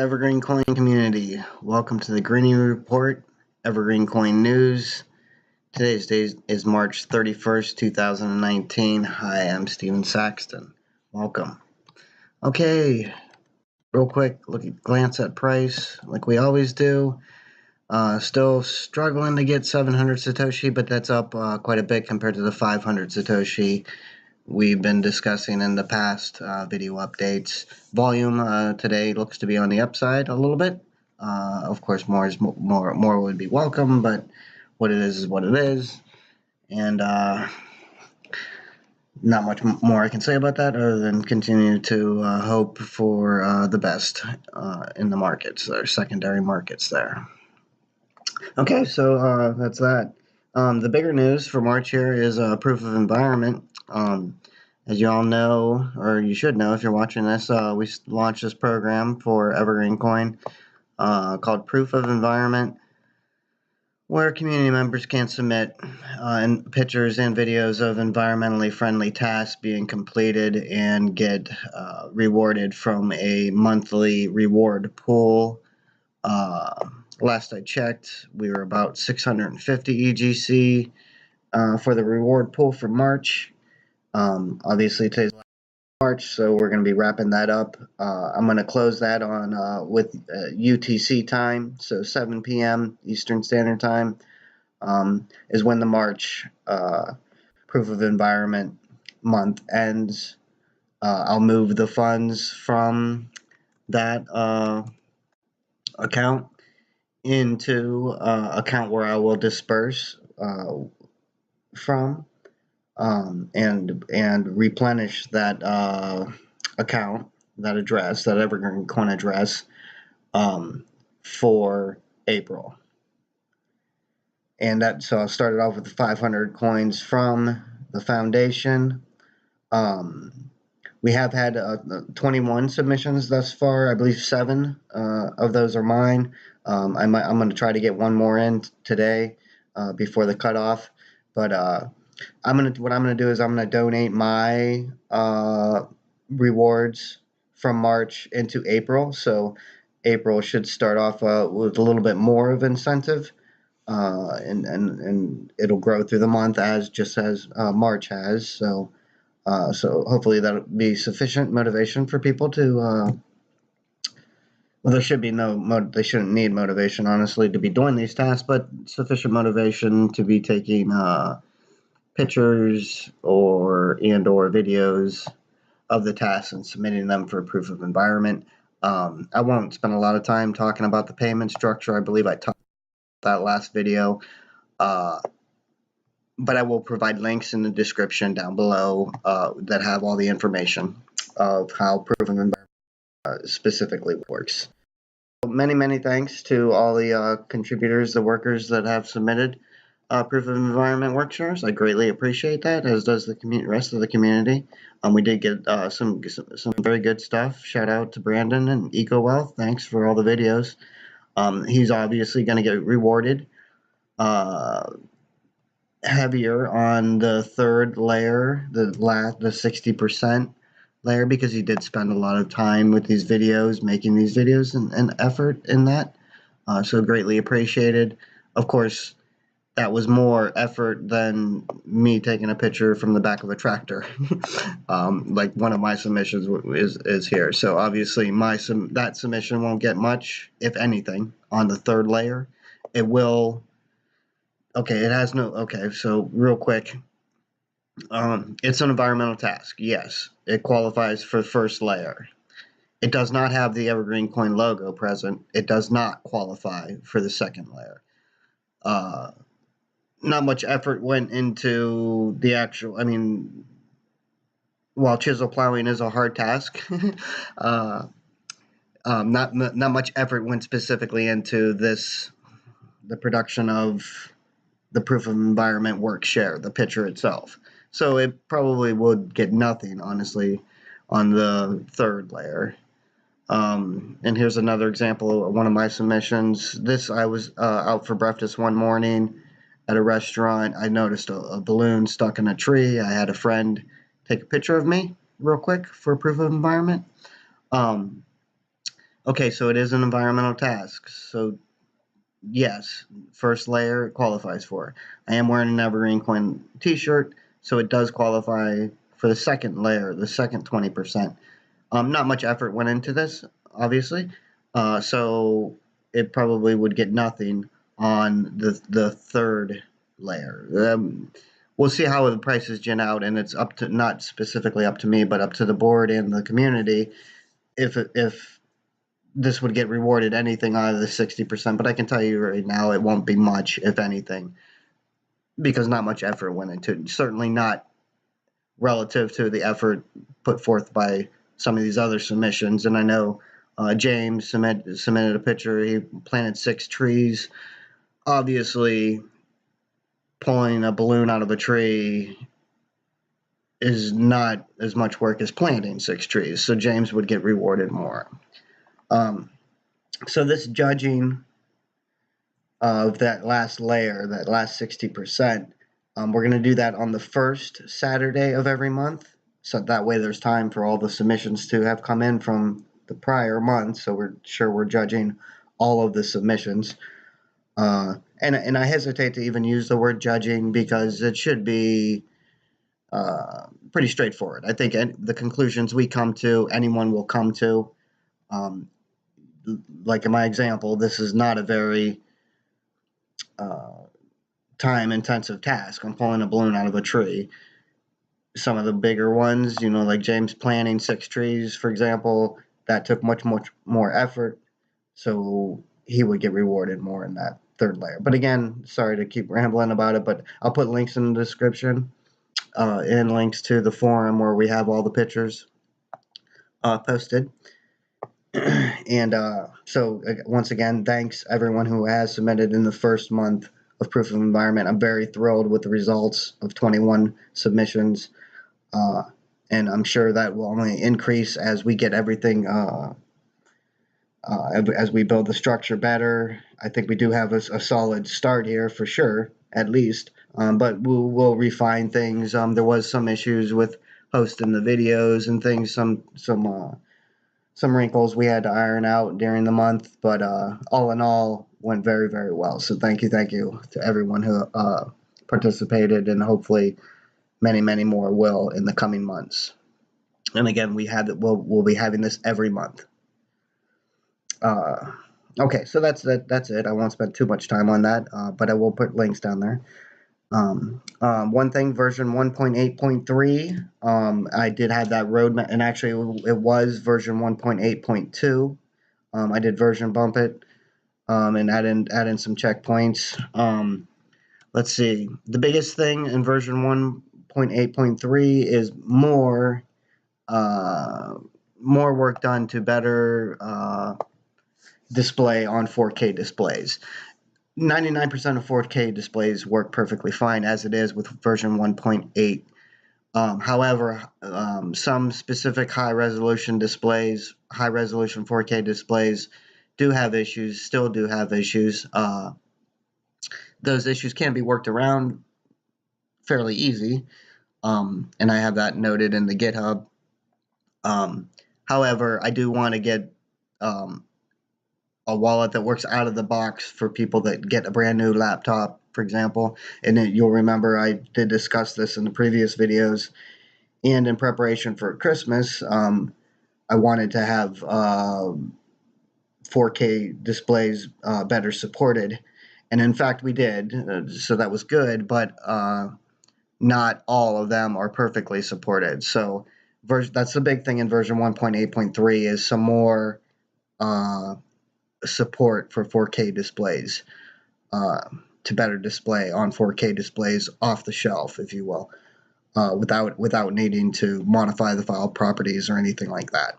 EverGreenCoin community. Welcome to the Greeny Report, EverGreenCoin News. Today's date is March 31st, 2019. Hi, I'm Steven Saxton. Welcome. Okay, real quick, glance at price like we always do. Still struggling to get 700 Satoshi, but that's up quite a bit compared to the 500 Satoshi we've been discussing in the past video updates. Volume today looks to be on the upside a little bit. Of course, more would be welcome, but what it is what it is, and not much more I can say about that other than continue to hope for the best in the markets, or secondary markets there. Okay, so that's that. The bigger news for March here is proof of environment. As you all know, or you should know if you're watching this, we launched this program for EverGreenCoin called Proof of Environment, where community members can submit pictures and videos of environmentally friendly tasks being completed and get rewarded from a monthly reward pool. Last I checked, we were about 650 EGC for the reward pool for March. Obviously today's March, so we're going to be wrapping that up. I'm going to close that on with UTC time, so 7 p.m. Eastern Standard Time is when the March Proof of Environment month ends. I'll move the funds from that account into account where I will disperse from. And replenish that account, that address, that EverGreenCoin address for April. And so I started off with the 500 coins from the foundation. We have had 21 submissions thus far. I believe 7 of those are mine. I'm going to try to get one more in today before the cutoff, but what I'm gonna do is I'm gonna donate my rewards from March into April. So April should start off with a little bit more of incentive, and it'll grow through the month just as March has. So hopefully that'll be sufficient motivation for people to. Well, there should be they shouldn't need motivation, honestly, to be doing these tasks, but sufficient motivation to be taking pictures or videos of the tasks and submitting them for proof of environment. I won't spend a lot of time talking about the payment structure. I believe I talked about that last video, but I will provide links in the description down below that have all the information of how proof of environment specifically works. Many thanks to all the contributors, the workers that have submitted proof of environment work shares. I greatly appreciate that, as does the rest of the community. We did get some very good stuff. Shout out to Brandon and EcoWealth. Thanks for all the videos. He's obviously going to get rewarded heavier on the third layer, the 60% layer, because he did spend a lot of time with these videos, making these videos, and effort in that. So greatly appreciated. Of course, that was more effort than me taking a picture from the back of a tractor. Like one of my submissions is here. So obviously that submission won't get much, if anything, on the third layer. It will. Okay, it has no. Okay, so real quick. It's an environmental task. Yes, it qualifies for the first layer. It does not have the EverGreenCoin logo present. It does not qualify for the second layer. Not much effort went into the actual, while chisel plowing is a hard task, not much effort went specifically into the production of the proof of environment work share, the picture itself. So it probably would get nothing, honestly, on the third layer. And here's another example of one of my submissions. I was out for breakfast one morning at a restaurant. I noticed a balloon stuck in a tree. I had a friend take a picture of me real quick for proof of environment. Okay, so it is an environmental task. So yes, first layer it qualifies for. I am wearing an EverGreenCoin t-shirt, so it does qualify for the second layer, the second 20%. Not much effort went into this, obviously, so it probably would get nothing on the third layer. We'll see how the prices gen out, and it's up to, not specifically up to me, but up to the board and the community if this would get rewarded anything out of the 60%. But I can tell you right now, it won't be much, if anything, because not much effort went into it. Certainly not relative to the effort put forth by some of these other submissions. And I know James submitted a picture. He planted 6 trees. Obviously, pulling a balloon out of a tree is not as much work as planting 6 trees. So James would get rewarded more. So this judging of that last layer, that last 60%, we're going to do that on the first Saturday of every month. So that way there's time for all the submissions to have come in from the prior month. So we're sure we're judging all of the submissions. And I hesitate to even use the word judging because it should be pretty straightforward. I think the conclusions we come to, anyone will come to. Like in my example, this is not a very time-intensive task. I'm pulling a balloon out of a tree. Some of the bigger ones, like James planting 6 trees, for example, that took much more effort, so he would get rewarded more in that third layer. But again, sorry to keep rambling about it, but I'll put links in the description and links to the forum where we have all the pictures posted. And so once again, thanks everyone who has submitted in the first month of Proof of Environment. I'm very thrilled with the results of 21 submissions, and I'm sure that will only increase as we get everything, as we build the structure better. I think we do have a solid start here for sure, at least, but we'll refine things. There was some issues with hosting the videos and things, some wrinkles we had to iron out during the month, but all in all, went very, very well. So thank you to everyone who participated, and hopefully many, many more will in the coming months. And again, we'll be having this every month. Okay, so that's it. I won't spend too much time on that, but I will put links down there. One thing, version 1.8.3, I did have that roadmap, and actually it was version 1.8.2. I did version bump it, and add in some checkpoints. Let's see. The biggest thing in version 1.8.3 is more work done to better display on 4K displays. 99% of 4K displays work perfectly fine as it is with version 1.8. However, some specific high-resolution displays, high-resolution 4K displays, still do have issues. Those issues can be worked around fairly easy, and I have that noted in the GitHub. However, I do want to get a wallet that works out of the box for people that get a brand new laptop, for example. And you'll remember I did discuss this in the previous videos. And in preparation for Christmas, I wanted to have 4K displays better supported. And in fact, we did. So that was good, but not all of them are perfectly supported. So that's the big thing in version 1.8.3 is some more support for 4K displays to better display on 4K displays off the shelf, if you will, without needing to modify the file properties or anything like that.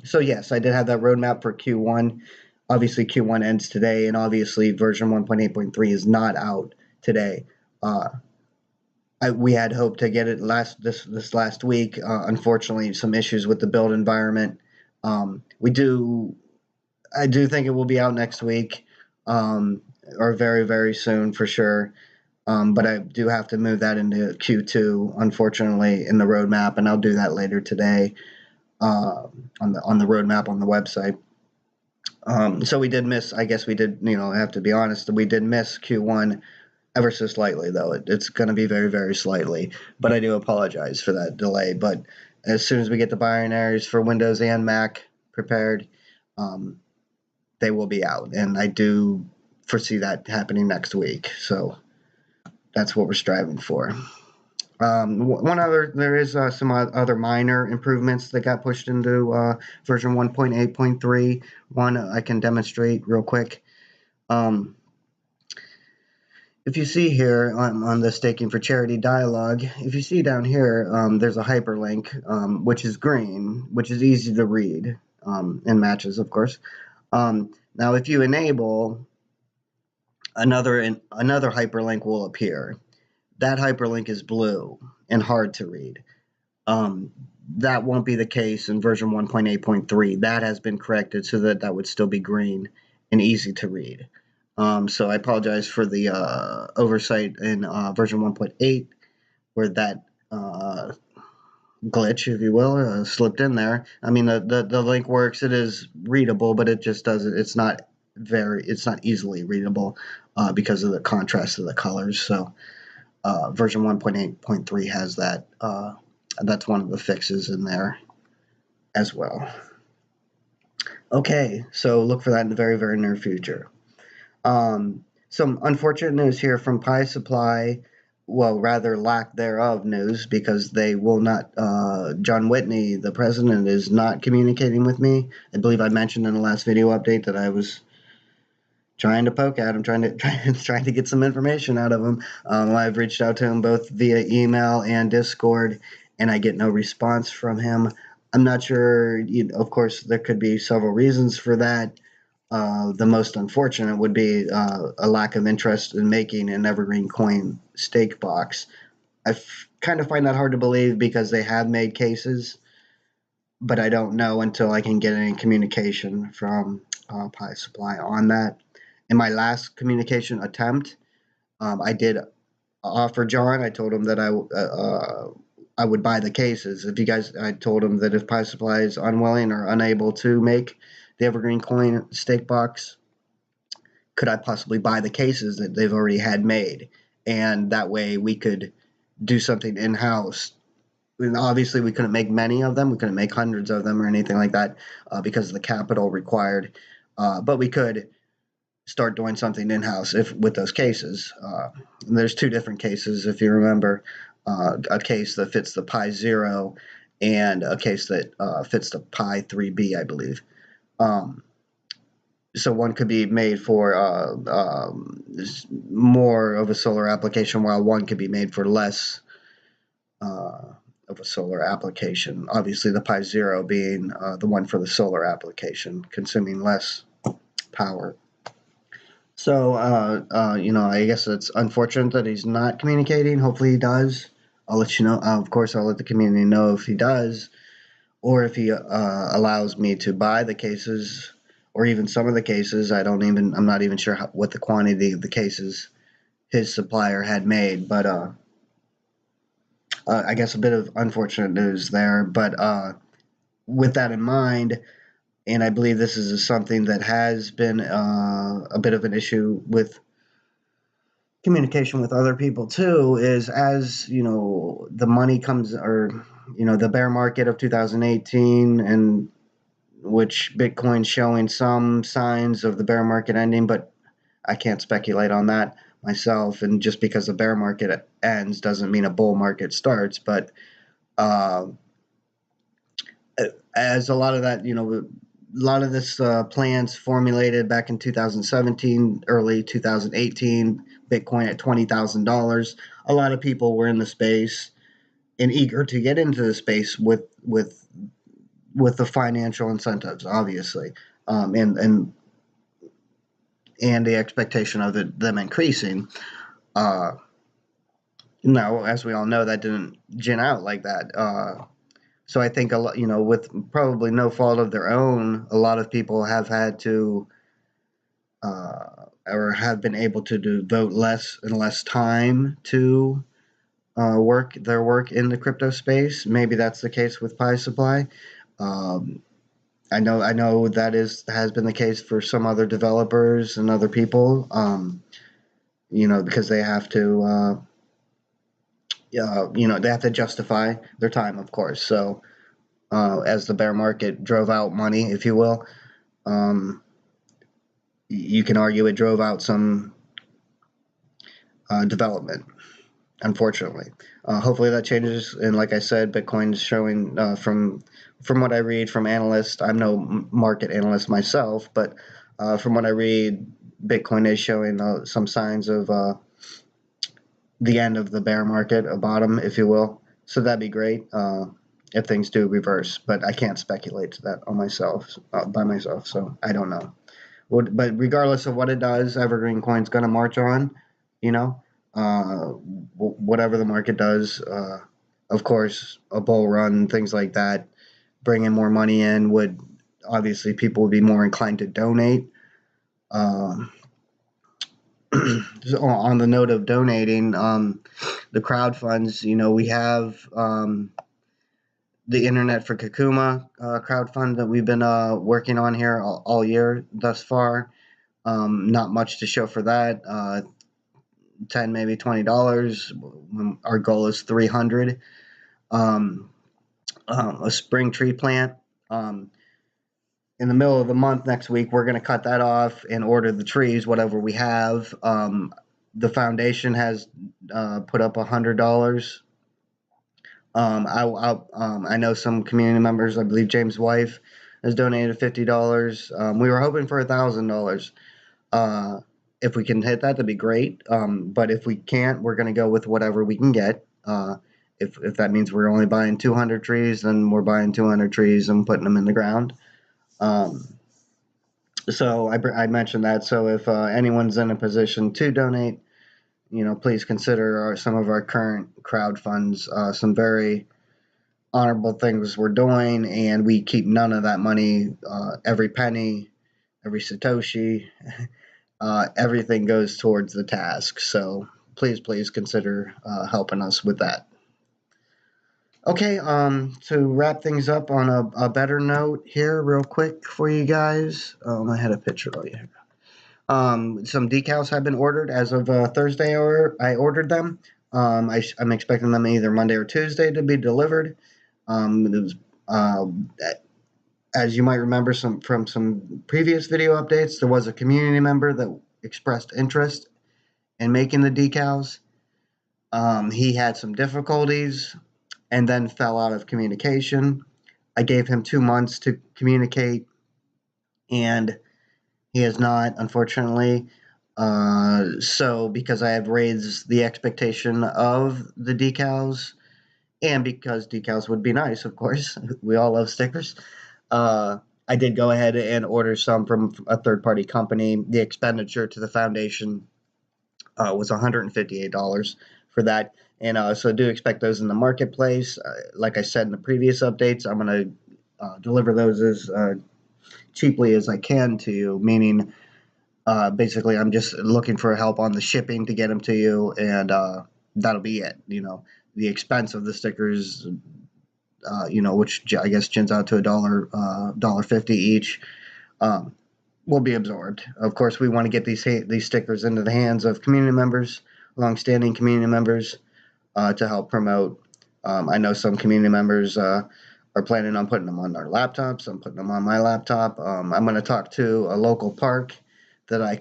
So yes, I did have that roadmap for Q1. Obviously, Q1 ends today, and obviously version 1.8.3 is not out today. We had hoped to get it this last week. Unfortunately, some issues with the build environment. I do think it will be out next week, or very, very soon for sure. But I do have to move that into Q2, unfortunately, in the roadmap, and I'll do that later today. on the roadmap on the website. So we did miss. I guess we did. I have to be honest. We did miss Q1 ever so slightly, though. It's going to be very, very slightly. But I do apologize for that delay. But as soon as we get the binaries for Windows and Mac prepared, they will be out, and I do foresee that happening next week. So that's what we're striving for. There is some other minor improvements that got pushed into version 1.8.3. One I can demonstrate real quick. If you see here on the Staking for Charity dialog, if you see down here, there's a hyperlink, which is green, which is easy to read, and matches, of course. Now, if you enable, another hyperlink will appear. That hyperlink is blue and hard to read. That won't be the case in version 1.8.3. That has been corrected so that would still be green and easy to read. So I apologize for the oversight in version 1.8, where that glitch, if you will, slipped in there. I mean, the link works. It is readable, but it just doesn't. It's not easily readable because of the contrast of the colors. So version 1.8.3 has that. That's one of the fixes in there as well. Okay, so look for that in the very, very near future. Some unfortunate news here from Pi Supply. Well, rather lack thereof news, because they will not. John Whitney, the president, is not communicating with me. I believe I mentioned in the last video update that I was trying to poke at him, trying to get some information out of him. I've reached out to him both via email and Discord, and I get no response from him. I'm not sure. Of course, there could be several reasons for that. The most unfortunate would be a lack of interest in making an EverGreenCoin stake box. I kind of find that hard to believe, because they have made cases, but I don't know until I can get any communication from Pi Supply on that. In my last communication attempt, I did offer John. I told him that I would buy the cases. I told him that if Pi Supply is unwilling or unable to make the EverGreenCoin stake box, could I possibly buy the cases that they've already had made? And that way we could do something in-house. And obviously, we couldn't make many of them. We couldn't make hundreds of them or anything like that because of the capital required. But we could start doing something in-house with those cases. And there's two different cases, if you remember. A case that fits the Pi 0 and a case that fits the Pi 3B, I believe. So one could be made for more of a solar application, while one could be made for less of a solar application. Obviously, the Pi 0 being the one for the solar application, consuming less power. So, I guess it's unfortunate that he's not communicating. Hopefully he does. I'll let you know. Of course, I'll let the community know if he does, or if he allows me to buy the cases, or even some of the cases. I'm not even sure what the quantity of the cases his supplier had made, but I guess a bit of unfortunate news there. But with that in mind, and I believe this is something that has been a bit of an issue with communication with other people too, is as the money comes, or the bear market of 2018, and which Bitcoin's showing some signs of the bear market ending, but I can't speculate on that myself. And just because the bear market ends doesn't mean a bull market starts. But as a lot of that, a lot of this plans formulated back in 2017, early 2018, Bitcoin at $20,000. A lot of people were in the space and eager to get into the space with the financial incentives, obviously, and the expectation of them increasing. Now, as we all know, that didn't gin out like that. So I think a lot, with probably no fault of their own, a lot of people have had to, or have been able to devote less and less time to work in the crypto space. Maybe that's the case with Pi Supply. Um, I know that has been the case for some other developers and other people. Because they have to, they have to justify their time, of course. So as the bear market drove out money, if you will, um, you can argue it drove out some development. Unfortunately, hopefully that changes. And like I said, Bitcoin is showing from what I read from analysts. I'm no market analyst myself, but from what I read, Bitcoin is showing some signs of the end of the bear market, a bottom, if you will. So that'd be great if things do reverse. But I can't speculate to that on myself by myself, so I don't know. But regardless of what it does, EverGreenCoin's going to march on. You know, whatever the market does. Of course, a bull run, things like that, bringing more money in would obviously people would be more inclined to donate. Um, so on the note of donating, the crowd funds, we have the Internet for Kakuma crowd fund that we've been working on here all year thus far. Not much to show for that. 10, maybe $20. Our goal is 300. Um, a spring tree plant. In the middle of the month next week, we're going to cut that off and order the trees, whatever we have. The foundation has put up $100. I know some community members. I believe James' wife has donated $50. We were hoping for $1,000. If we can hit that, that'd be great. But if we can't, we're going to go with whatever we can get. If that means we're only buying 200 trees, then we're buying 200 trees and putting them in the ground. So I mentioned that. So if anyone's in a position to donate, please consider some of our current crowd funds. Some very honorable things we're doing, and we keep none of that money. Every penny, every satoshi, everything goes towards the task. So please consider helping us with that. Okay, to wrap things up on a better note here, real quick for you guys. I had a picture of you here. Some decals have been ordered as of Thursday, or I ordered them. I'm expecting them either Monday or Tuesday to be delivered. It was, as you might remember from some previous video updates, there was a community member that expressed interest in making the decals. He had some difficulties and then fell out of communication. I gave him 2 months to communicate, and he has not, unfortunately. So because I have raised the expectation of the decals, and because decals would be nice, of course, we all love stickers, I did go ahead and order some from a third-party company. The expenditure to the foundation was $158 for that. And so do expect those in the marketplace. Like I said in the previous updates, I'm going to deliver those as cheaply as I can to you, meaning basically I'm just looking for help on the shipping to get them to you, and that'll be it. The expense of the stickers, which I guess chins out to $1.50 each, will be absorbed. Of course, we want to get these stickers into the hands of community members, long-standing community members, to help promote. I know some community members are planning on putting them on their laptops. I'm putting them on my laptop. I'm going to talk to a local park that I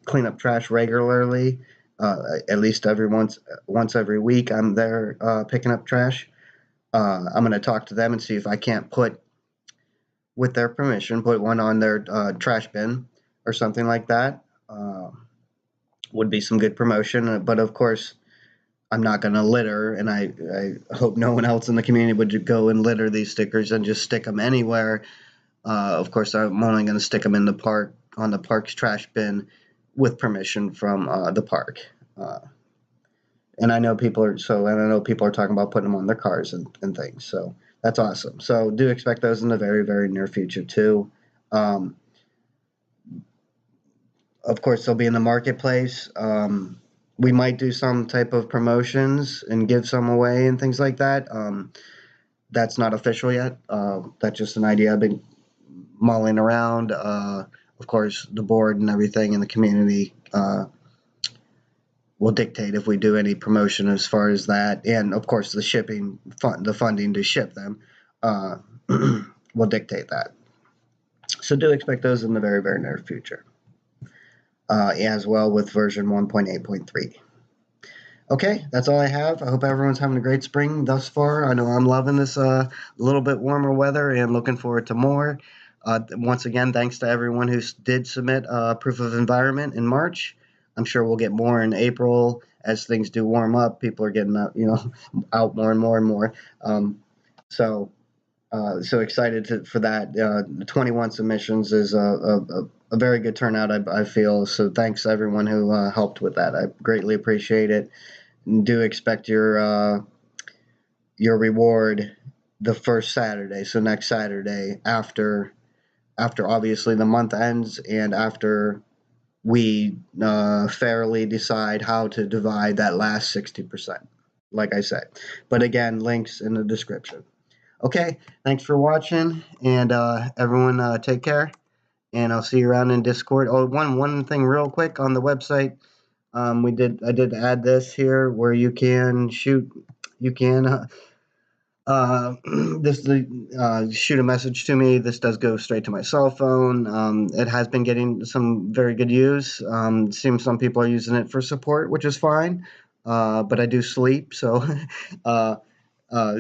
clean up trash regularly. At least once every week, I'm there picking up trash. I'm going to talk to them and see if I can't with their permission, put one on their trash bin or something like that. Would be some good promotion, but of course, I'm not going to litter, and I hope no one else in the community would go and litter these stickers and just stick them anywhere. Of course, I'm only going to stick them in the park, on the park's trash bin, with permission from the park. And I know people are talking about putting them on their cars and things. So that's awesome. So do expect those in the very, very near future too. Of course, they'll be in the marketplace. We might do some type of promotions and give some away and things like that. That's not official yet. That's just an idea I've been mulling around. Of course, the board and everything in the community will dictate if we do any promotion as far as that, and of course the shipping fund, the funding to ship them, uh, will dictate that. So do expect those in the very very near future, as well with version 1.8.3. Okay, that's all I have. I hope everyone's having a great spring thus far. I know I'm loving this little bit warmer weather and looking forward to more. Once again, thanks to everyone who did submit proof of environment in March. I'm sure we'll get more in April as things do warm up. People are getting out, out more and more and more. So so excited for that. 21 submissions is a very good turnout, I feel. So thanks everyone who helped with that. I greatly appreciate it. And do expect your reward the first Saturday. So next Saturday after obviously the month ends and after we fairly decide how to divide that last 60%. Like I said, but again, links in the description. Okay, thanks for watching, and everyone take care, and I'll see you around in Discord. Oh, one thing real quick on the website, I did add this here where you can this shoot a message to me. This does go straight to my cell phone. It has been getting some very good use. Seems some people are using it for support, which is fine. But I do sleep, so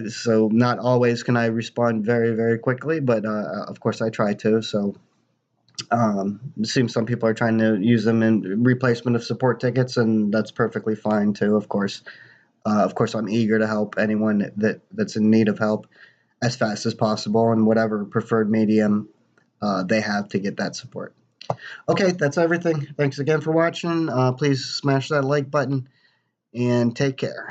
so not always can I respond very, very quickly, but of course I try to. So it seems some people are trying to use them in replacement of support tickets, and that's perfectly fine too. Of course, I'm eager to help anyone that's in need of help as fast as possible in whatever preferred medium they have to get that support. Okay, that's everything. Thanks again for watching. Please smash that like button and take care.